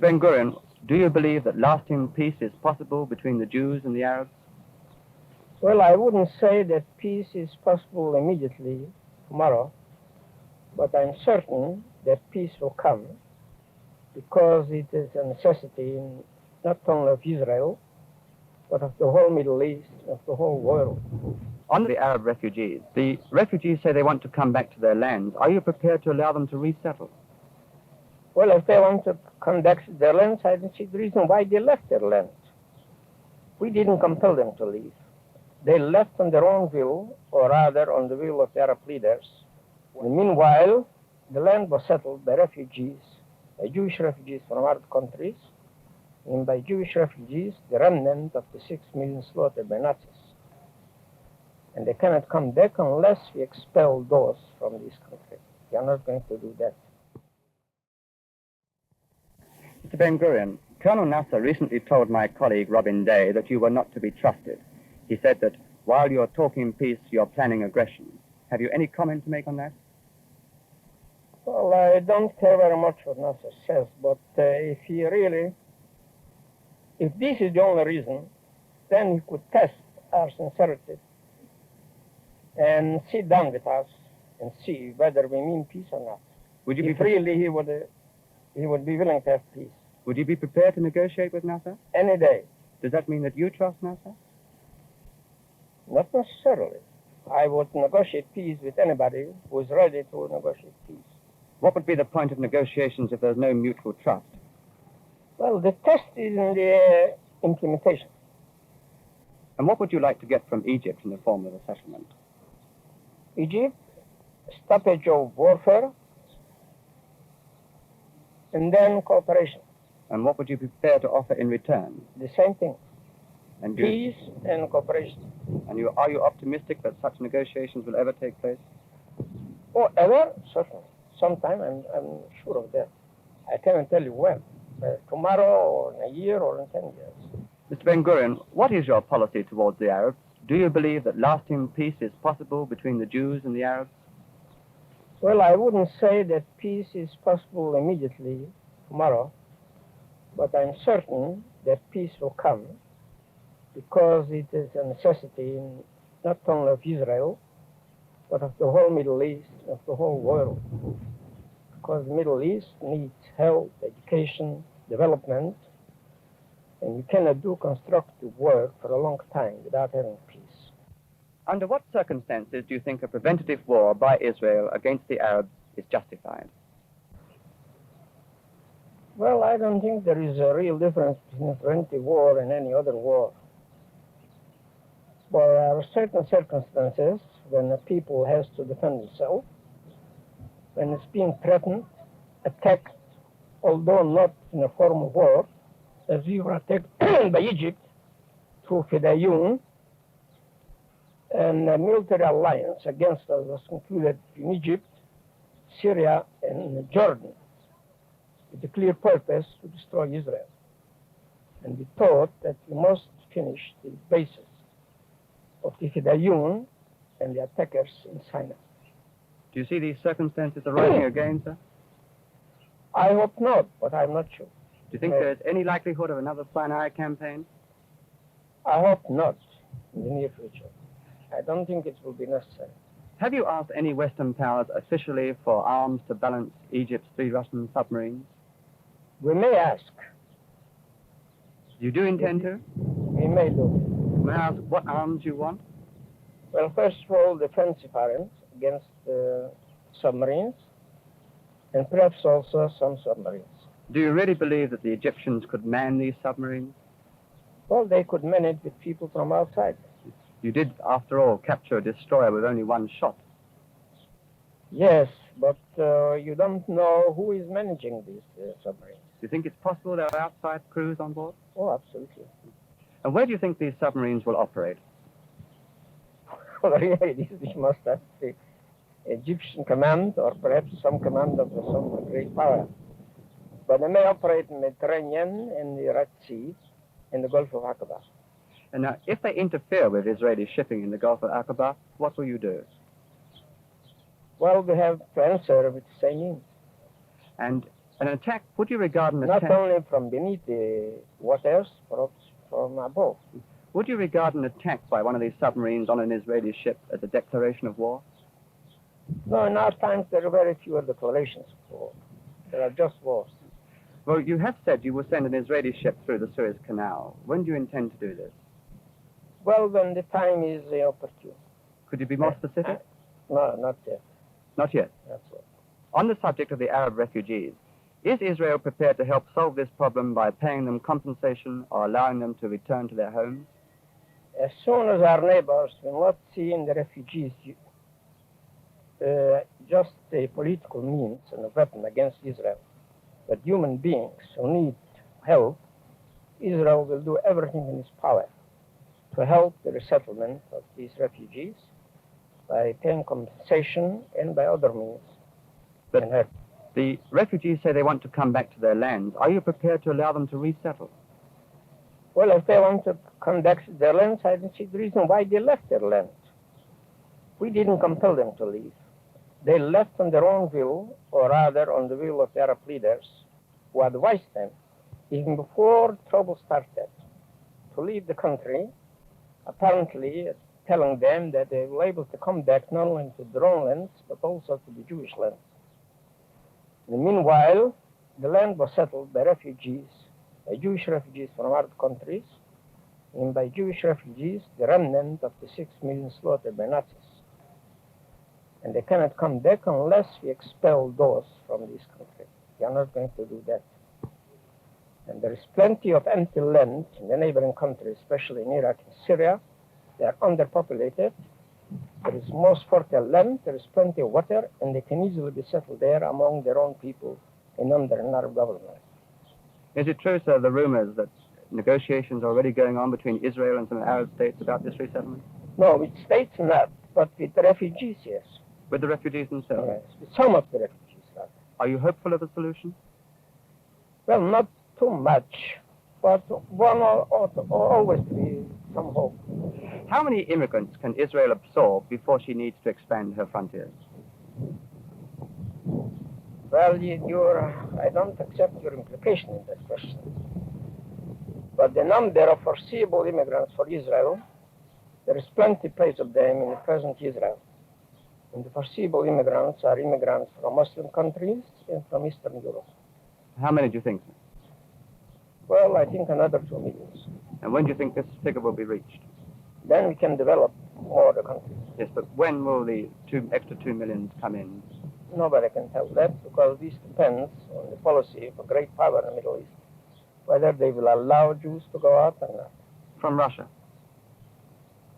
Mr. Ben-Gurion, do you believe that lasting peace is possible between the Jews and the Arabs? Well, I wouldn't say that peace is possible immediately, tomorrow, but I'm certain that peace will come because it is a necessity not only of Israel, but of the whole Middle East, of the whole world. On the Arab refugees, the refugees say they want to come back to their lands. Are you prepared to allow them to resettle? Well, if they want to come back to their lands, I don't see the reason why they left their lands. We didn't compel them to leave. They left on their own will, or rather on the will of the Arab leaders. And meanwhile, the land was settled by refugees, by Jewish refugees from Arab countries, and by Jewish refugees, the remnant of the 6 million slaughtered by Nazis. And they cannot come back unless we expel those from this country. We are not going to do that. Mr. Ben-Gurion, Colonel Nasser recently told my colleague Robin Day that you were not to be trusted. He said that while you're talking peace, you're planning aggression. Have you any comment to make on that? Well, I don't care very much what Nasser says, but if this is the only reason, then he could test our sincerity and sit down with us and see whether we mean peace or not. If really he would be willing to have peace. Would you be prepared to negotiate with Nasser? Any day. Does that mean that you trust Nasser? Not necessarily. I would negotiate peace with anybody who is ready to negotiate peace. What would be the point of negotiations if there's no mutual trust? Well, the test is in the implementation. And what would you like to get from Egypt in the form of a settlement? Egypt, stoppage of warfare, and then cooperation. And what would you be prepared to offer in return? The same thing. And peace and cooperation. And are you optimistic that such negotiations will ever take place? Oh, ever? Certainly. Sometime, I'm sure of that. I cannot tell you when. Tomorrow, or in a year, or in 10 years. Mr. Ben-Gurion, what is your policy towards the Arabs? Do you believe that lasting peace is possible between the Jews and the Arabs? Well, I wouldn't say that peace is possible immediately, tomorrow, but I'm certain that peace will come because it is a necessity not only of Israel, but of the whole Middle East, of the whole world. Because the Middle East needs health, education, development, and you cannot do constructive work for a long time without having peace. Under what circumstances do you think a preventative war by Israel against the Arabs is justified? Well, I don't think there is a real difference between a preventive war and any other war. There are certain circumstances when a people has to defend itself, when it's being threatened, attacked, although not in a form of war, as we were attacked by Egypt through Fidayun, and a military alliance against us was concluded in Egypt, Syria, and Jordan, with the clear purpose to destroy Israel. And we thought that we must finish the basis of the Fidayun and the attackers in Sinai. Do you see these circumstances arising again, sir? I hope not, but I'm not sure. Do you think there's any likelihood of another Sinai campaign? I hope not in the near future. I don't think it will be necessary. Have you asked any Western powers officially for arms to balance Egypt's 3 Russian submarines? We may ask. You do intend to? We may do. May I ask what arms you want? Well, first of all, defensive arms against submarines, and perhaps also some submarines. Do you really believe that the Egyptians could man these submarines? Well, they could man it with people from outside. You did, after all, capture a destroyer with only 1 shot. Yes, but you don't know who is managing these submarines. Do you think it's possible there are outside crews on board? Oh, absolutely. And where do you think these submarines will operate? Well, really, this must have the Egyptian command, or perhaps some command of some great power. But they may operate in the Mediterranean, in the Red Sea, in the Gulf of Aqaba. And now, if they interfere with Israeli shipping in the Gulf of Aqaba, what will you do? Well, we have to answer with the same means. And An attack, would you regard an Not attack... only from beneath the waters, but from above. Would you regard an attack by one of these submarines on an Israeli ship as a declaration of war? No, in our times there are very few declarations of war. There are just wars. Well, you have said you will send an Israeli ship through the Suez Canal. When do you intend to do this? Well, when the time is opportune. Could you be more specific? No, not yet. Not yet. That's all. On the subject of the Arab refugees, is Israel prepared to help solve this problem by paying them compensation or allowing them to return to their homes? As soon as our neighbors will not see in the refugees just a political means and a weapon against Israel, but human beings who need help, Israel will do everything in its power to help the resettlement of these refugees by paying compensation and by other means. But the refugees say they want to come back to their lands. Are you prepared to allow them to resettle? Well, if they want to come back to their lands, I don't see the reason why they left their lands. We didn't compel them to leave. They left on their own will, or rather on the will of the Arab leaders, who advised them, even before trouble started, to leave the country, apparently telling them that they were able to come back not only to their own lands, but also to the Jewish lands. Meanwhile, the land was settled by refugees, by Jewish refugees from Arab countries, and by Jewish refugees, the remnant of the 6 million slaughtered by Nazis. And they cannot come back unless we expel those from this country. We are not going to do that. And there is plenty of empty land in the neighboring countries, especially in Iraq and Syria. They are underpopulated. There is most fertile land, there is plenty of water, and they can easily be settled there among their own people and under an Arab government. Is it true, sir, the rumors that negotiations are already going on between Israel and some Arab states about this resettlement? No, with states not, but with the refugees, yes. With the refugees themselves? Yes, with some of the refugees, rather. Are you hopeful of a solution? Well, not too much, but one ought always to be some hope. How many immigrants can Israel absorb before she needs to expand her frontiers? Well, I don't accept your implication in that question. But the number of foreseeable immigrants for Israel, there is plenty place of them in the present Israel. And the foreseeable immigrants are immigrants from Muslim countries and from Eastern Europe. How many do you think, sir? Well, I think another 2 million. And when do you think this figure will be reached? Then we can develop more the countries. Yes, but when will the extra 2 million come in? Nobody can tell that, because this depends on the policy of a great power in the Middle East, whether they will allow Jews to go out or not. From Russia?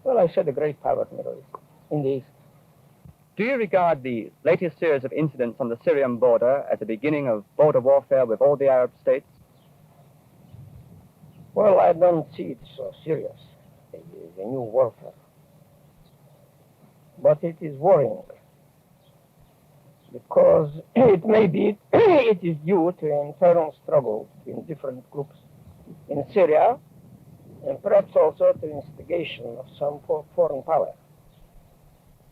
Well, I said a great power in the Middle East, in the East. Do you regard the latest series of incidents on the Syrian border as the beginning of border warfare with all the Arab states? Well, I don't see it so serious. It is a new warfare. But it is worrying, because it may be it is due to internal struggle between different groups in Syria, and perhaps also to instigation of some foreign power.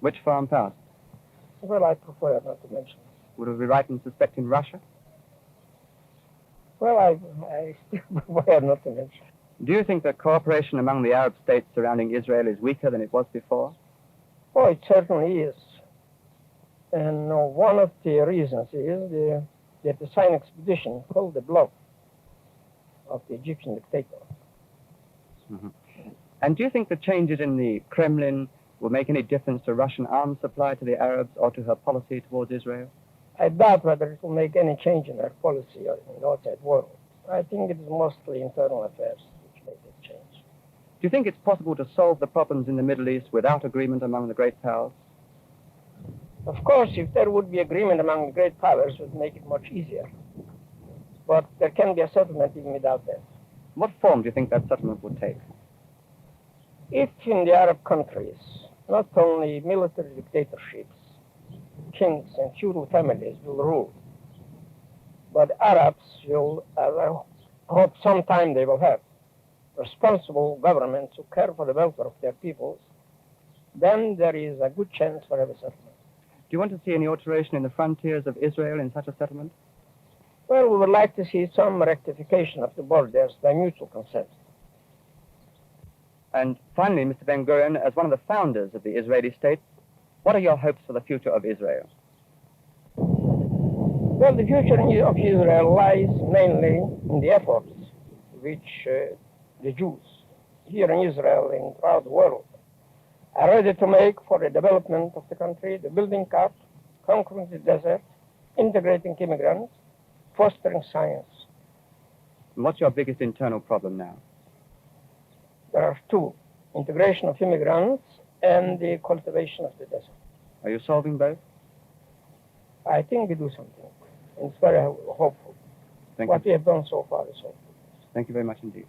Which foreign power? Well, I prefer not to mention. Would we be right in suspecting Russia? Well, I still prefer not to mention. Do you think that cooperation among the Arab states surrounding Israel is weaker than it was before? Oh, it certainly is. And one of the reasons is that the Sinai expedition called the bluff of the Egyptian dictator. Mm-hmm. And do you think the changes in the Kremlin will make any difference to Russian arms supply to the Arabs or to her policy towards Israel? I doubt whether it will make any change in her policy or in the outside world. I think it is mostly internal affairs which make it change. Do you think it's possible to solve the problems in the Middle East without agreement among the great powers? Of course, if there would be agreement among the great powers, it would make it much easier. But there can be a settlement even without that. What form do you think that settlement would take? If in the Arab countries, not only military dictatorships, kings and feudal families will rule, but Arabs will, I hope sometime they will have responsible governments who care for the welfare of their peoples, then there is a good chance for every settlement. Do you want to see any alteration in the frontiers of Israel in such a settlement? Well, we would like to see some rectification of the borders by mutual consent. And finally, Mr. Ben-Gurion, as one of the founders of the Israeli state, what are your hopes for the future of Israel? Well, the future of Israel lies mainly in the efforts which the Jews here in Israel and throughout the world are ready to make for the development of the country, the building up, conquering the desert, integrating immigrants, fostering science. And what's your biggest internal problem now? There are two: integration of immigrants and the cultivation of the desert. Are you solving both? I think we do something. It's very hopeful. Thank What you. we have done so far is hopeful. Thank you very much indeed.